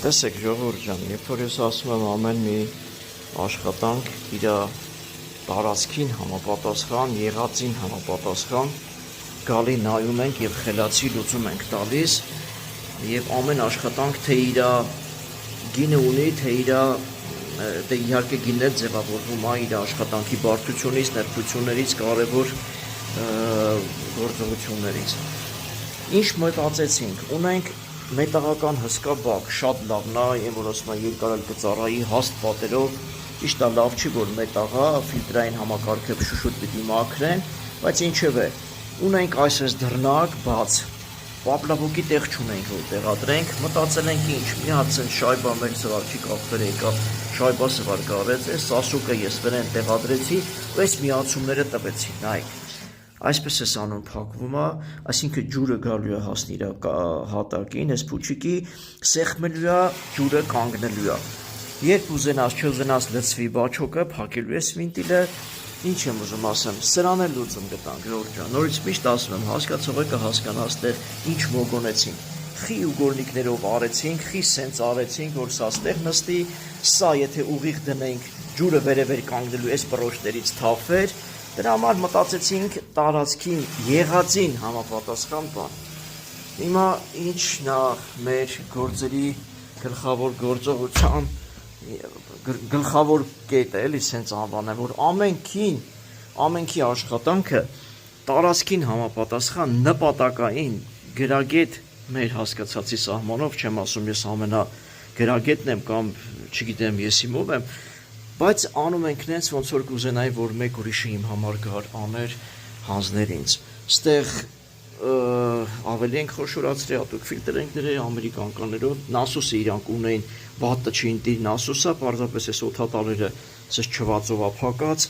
Տեսեք ժողովուրդ ջան, երբ որ ես ասում եմ ամեն մի աշխատանք իր տարածքին համապատասխան, եղածին համապատասխան, գալի նայում ենք եւ խելացի լուծում ենք տալիս եւ ամեն աշխատանք թե իր գինը ունի, թե իր դե իհարկե գինն էլ ձևավորվում է իր աշխատանքի բարդությունից, նրբություններից, կարևոր գործողություններից։ Ինչ մտածեցինք, ունենք մետաղական հսկա բակ, շատ լավն է, եւ որ ասում եմ երկարել կծառայի հաստ պատերով, ճիշտ է, լավ չի որ մետաղա, ֆիլտրային համակարգը շուշուտ պիտի մաքրեն, բայց ինչևէ, ունենք այսպես դռնակ բաց, պապլավոկի տեղ չունենք որ տեղադրենք, մտածել ենք ինչ, մի հատ ցենց շայբա մեր սվարչի կապվեր եկա, շայբա սվար կարեց, այս սասուկը ես վրան տեղադրեցի, ու այս միացումները տվեցի, նայեք։ Այսպես էս անում փակվում է, այսինքն ջուրը գալու է հասնի իր հատակին, այս փուչիկի սեղմելու է, ջուրը կանգնելու է։ Երբ ուզենաս, չուզենաս լցվի բաչոկը, փակելու ես վինտիլը, ինչ եմ ուզում ասեմ, սրան էլ լուծում գտանք, ժողովուրդ ջան, նորից միշտ ասում եմ, հասկացողը կհասկանա ստեղ ինչ մոգոնեցինք։ Խի ուգորնիկներով արեցինք, խի սենց արեցինք, որ սա ստեղ նստի, սա եթե ուղիղ դնենք, ջուրը վերևեր կանգնելու այս պրոշներից թափվեր, դրա համար մտածեցինք տարածքին եղածին համապատասխան բան։ Հիմա ինչն է մեր գործերի գլխավոր գործողության գլխավոր կետը, էլի սենց անվանեմ, որ ամենքի աշխատանքը տարածքին համապատասխան նպատակային գրագետ մեր հասկացածի սահմանով, չեմ ասում ես ամենագրագետն եմ կամ չգիտեմ ես իմով եմ, բայց անում ենք նենց ոնց որ կուզենայի որ մեկ ուրիշը իմ համար գար աներ հանձներ ինձ ստեղ ավելի ենք խոշորացրի հատուկ ֆիլտր ենք դրել ամերիկանկաներով նասուսը իրանք ունեին վատը չի ինտի նասուսը պարզապես այս օդատալերը ցես չվածով ապակած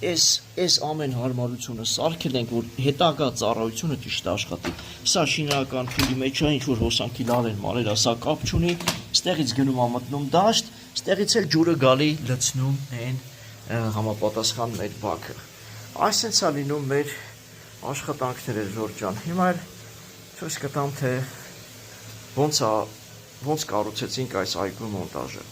այս ամեն հարմարությունը սարքել ենք որ հետագա ծառայությունը ճիշտ աշխատի սա շինական փիլի մեջ է ինչ որ հոսանքի լարեր մարեր սա կապ չունի ստեղից գնում է մտնում դաշտ ստեղից էլ ջուրը գալի լցնում են համապատասխան մեր բաքը այսպես է լինում մեր աշխատանքները ժորժ ջան հիմա ցույց կտամ թե ոնց կառուցեցինք այս այգու մոնտաժը